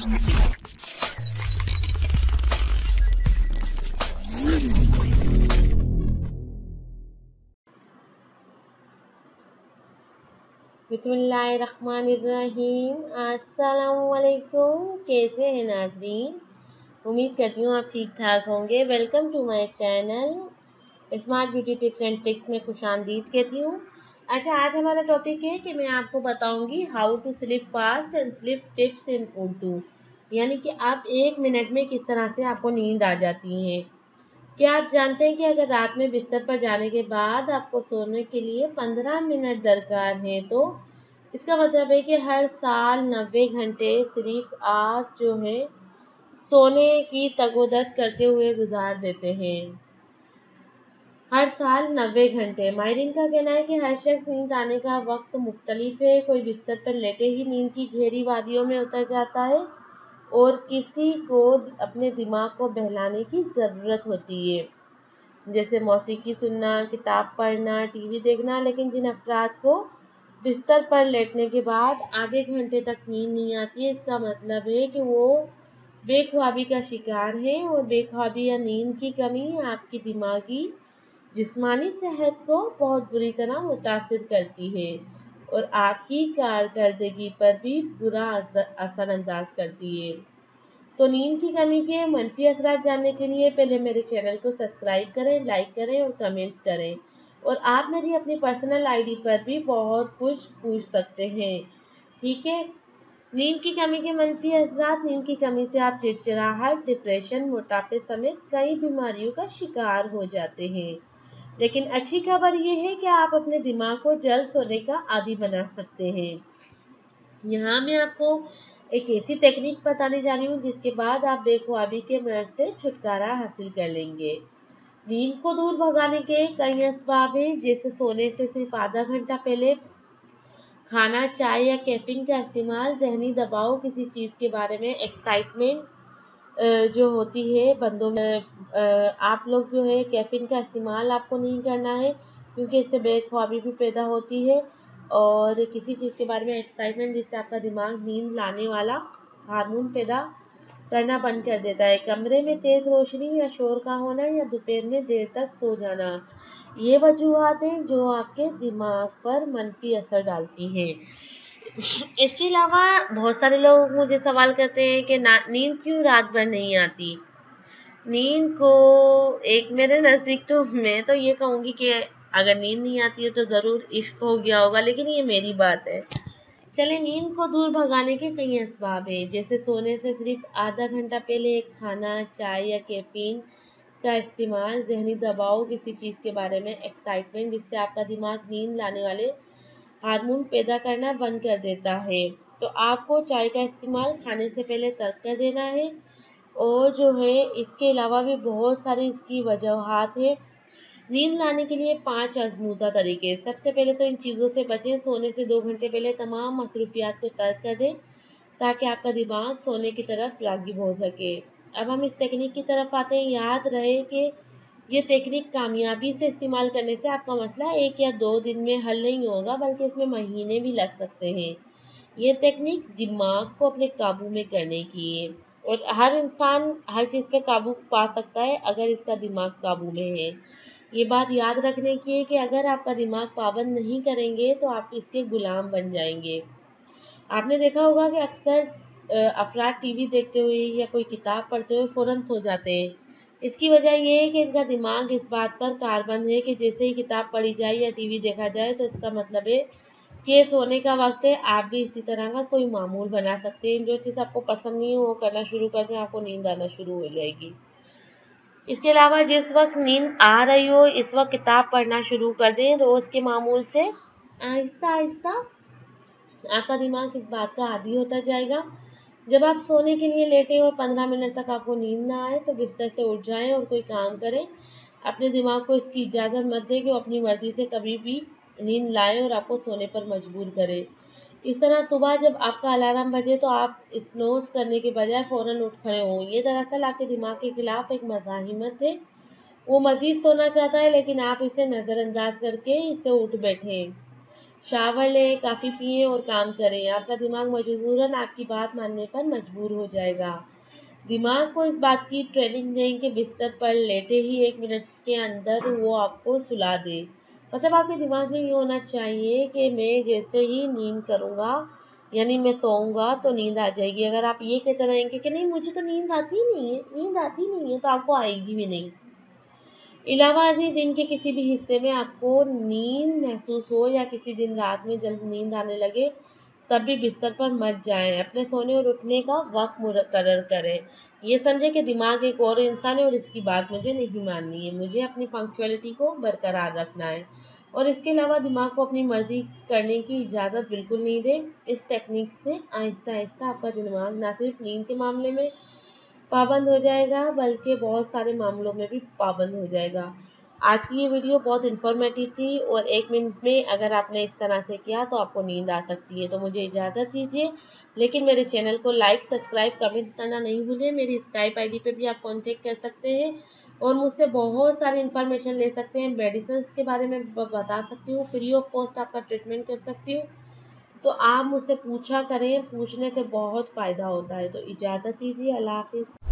बिस्मिल्लाहिर्रहमानिर्रहीम। अस्सलामुअलैकुम। कैसे हैं नाज़रीन? उम्मीद करती हूँ आप ठीक ठाक होंगे। Welcome to my channel smart beauty tips and tricks में खुशामदीद कहती हूँ। अच्छा, आज हमारा टॉपिक है कि मैं आपको बताऊंगी how to sleep fast and sleep tips in Urdu, यानी कि आप 1 मिनट में किस तरह से आपको नींद आ जाती है। क्या आप जानते हैं कि अगर रात में बिस्तर पर जाने के बाद आपको सोने के लिए 15 मिनट दरकार है, तो इसका मतलब है कि हर साल 90 घंटे सिर्फ आप जो है सोने की तगोदर करते हुए गुजार देते हैं। हर साल 90 घंटे। माहिरीन का कहना है कि हर शख्स नींद आने का वक्त मुख्तलिफ है। कोई बिस्तर पर लेटे ही नींद की गहरी वादियों में उतर जाता है और किसी को अपने दिमाग को बहलाने की ज़रूरत होती है, जैसे मौसीकी सुनना, किताब पढ़ना, टीवी देखना। लेकिन जिन अफराद को बिस्तर पर लेटने के बाद आधे घंटे तक नींद नहीं आती है, इसका मतलब है कि वो बेख्वाबी का शिकार है, और बेख्वाबी या नींद की कमी आपकी दिमागी जिस्मानी सेहत को बहुत बुरी तरह मुतासिर करती है और आपकी कारकर्दगी पर भी बुरा असर अंदाज करती है। तो नींद की कमी के मनफी असरात जानने के लिए पहले मेरे चैनल को सब्सक्राइब करें, लाइक करें और कमेंट्स करें। और आप मेरी अपनी पर्सनल आईडी पर भी बहुत कुछ पूछ सकते हैं, ठीक है। नींद की कमी के मनफी असरात। नींद की कमी से आप चिड़चिड़ाहट, डिप्रेशन, मोटापे समेत कई बीमारियों का शिकार हो जाते हैं। लेकिन अच्छी खबर यह है कि आप अपने दिमाग को जल्द सोने का आदी बना सकते हैं। यहाँ मैं आपको एक ऐसी टेक्निक बताने जा रही हूँ जिसके बाद आप बेख्वाबी के मर्ज से छुटकारा हासिल कर लेंगे। नींद को दूर भगाने के कई असबाब हैं, जैसे सोने से सिर्फ आधा घंटा पहले खाना, चाय या कैफीन का इस्तेमाल, जहनी दबाव, किसी चीज़ के बारे में एक्साइटमेंट जो होती है बंदों में। आप लोग जो है कैफीन का इस्तेमाल आपको नहीं करना है, क्योंकि इससे बेख्वाबी भी पैदा होती है। और किसी चीज़ के बारे में एक्साइटमेंट, जिससे आपका दिमाग नींद लाने वाला हार्मोन पैदा करना बंद कर देता है। कमरे में तेज़ रोशनी या शोर का होना, या दोपहर में देर तक सो जाना, ये वजूहत हैं जो आपके दिमाग पर मनफी असर डालती हैं। इसके अलावा बहुत सारे लोग मुझे सवाल करते हैं कि नींद क्यों रात भर नहीं आती। नींद को एक मेरे नज़दीक तो मैं तो ये कहूँगी कि अगर नींद नहीं आती है तो ज़रूर इश्क हो गया होगा, लेकिन ये मेरी बात है। चले, नींद को दूर भगाने के कई असबाब हैं, जैसे सोने से सिर्फ आधा घंटा पहले एक खाना, चाय या कैफीन का इस्तेमाल, जहनी दबाव, किसी चीज़ के बारे में एक्साइटमेंट, जिससे आपका दिमाग नींद लाने वाले हार्मोन पैदा करना बंद कर देता है। तो आपको चाय का इस्तेमाल खाने से पहले तर्क कर देना है। और जो है इसके अलावा भी बहुत सारी इसकी वजूहात है। नींद लाने के लिए 5 आजमूदा तरीके। सबसे पहले तो इन चीज़ों से बचें। सोने से 2 घंटे पहले तमाम मसरूफियात को तर्क कर दें, ताकि आपका दिमाग सोने की तरफ राग़िब हो सके। अब हम इस टेक्निक की तरफ आते हैं। याद रहे कि ये टेक्निक कामयाबी से इस्तेमाल करने से आपका मसला 1 या 2 दिन में हल नहीं होगा, बल्कि इसमें महीने भी लग सकते हैं। ये टेक्निक दिमाग को अपने काबू में करने की है, और हर इंसान हर चीज़ पे काबू पा सकता है अगर इसका दिमाग काबू में है। ये बात याद रखने की है कि अगर आपका दिमाग पाबंद नहीं करेंगे तो आप इसके गुलाम बन जाएंगे। आपने देखा होगा कि अक्सर अफराद टीवी देखते हुए या कोई किताब पढ़ते हुए फ़ौरन सो जाते हैं। इसकी वजह ये है कि इनका दिमाग इस बात पर कारबंद है कि जैसे ही किताब पढ़ी जाए या टीवी देखा जाए तो इसका मतलब है कि सोने का वक्त है। आप भी इसी तरह का कोई मामूल बना सकते हैं। जो चीज़ आपको पसंद नहीं हो वो करना शुरू कर दें, आपको नींद आना शुरू हो जाएगी। इसके अलावा जिस वक्त नींद आ रही हो, इस वक्त किताब पढ़ना शुरू कर दें। रोज़ के मामूल से आहिस्ता आहिस्ता आपका दिमाग इस बात का आदी होता जाएगा। जब आप सोने के लिए लेटें और 15 मिनट तक आपको नींद ना आए तो बिस्तर से उठ जाएं और कोई काम करें। अपने दिमाग को इसकी इजाज़त मत दें कि वो अपनी मर्ज़ी से कभी भी नींद लाए और आपको सोने पर मजबूर करे। इस तरह सुबह जब आपका अलार्म बजे तो आप स्नोज़ करने के बजाय फ़ौरन उठ खड़े हों। ये दरअसल आपके दिमाग के खिलाफ एक मज़ाहिमत है। वो मज़ीद सोना चाहता है, लेकिन आप इसे नज़रअंदाज करके इससे उठ बैठें। शावर लें, काफ़ी पिएँ और काम करें। आपका दिमाग मजबूरन आपकी बात मानने पर मजबूर हो जाएगा। दिमाग को इस बात की ट्रेनिंग दें कि बिस्तर पर लेटे ही 1 मिनट के अंदर वो आपको सुला दे। मतलब आपके दिमाग में ये होना चाहिए कि मैं जैसे ही नींद करूँगा, यानी मैं सोऊँगा तो नींद आ जाएगी। अगर आप ये कहते रहेंगे कि नहीं मुझे तो नींद आती ही नहीं है, नींद आती नहीं है, तो आपको आएगी भी नहीं। इलावा अभी दिन के किसी भी हिस्से में आपको नींद महसूस हो या किसी दिन रात में जल्द नींद आने लगे, तब भी बिस्तर पर मत जाएं। अपने सोने और उठने का वक्त मुकर्रर करें। ये समझें कि दिमाग एक और इंसान है और इसकी बात मुझे नहीं माननी है। मुझे अपनी पंक्चुअलिटी को बरकरार रखना है और इसके अलावा दिमाग को अपनी मर्जी करने की इजाज़त बिल्कुल नहीं दें। इस टेक्निक से आहिस्ता आहिस्ता आपका दिमाग ना सिर्फ नींद के मामले में पाबंद हो जाएगा बल्कि बहुत सारे मामलों में भी पाबंद हो जाएगा। आज की ये वीडियो बहुत इन्फॉर्मेटिव थी और 1 मिनट में अगर आपने इस तरह से किया तो आपको नींद आ सकती है। तो मुझे इजाज़त दीजिए, लेकिन मेरे चैनल को लाइक, सब्सक्राइब, कमेंट करना नहीं भूलें। मेरी स्काइप आईडी पे भी आप कॉन्टैक्ट कर सकते हैं और मुझसे बहुत सारी इन्फॉर्मेशन ले सकते हैं। मेडिसिन्स के बारे में बता सकती हूँ, फ्री ऑफ कॉस्ट आपका ट्रीटमेंट कर सकती हूँ। तो आप मुझसे पूछा करें, पूछने से बहुत फ़ायदा होता है। तो इजाज़त दीजिए, अल्लाह हाफ़िज़।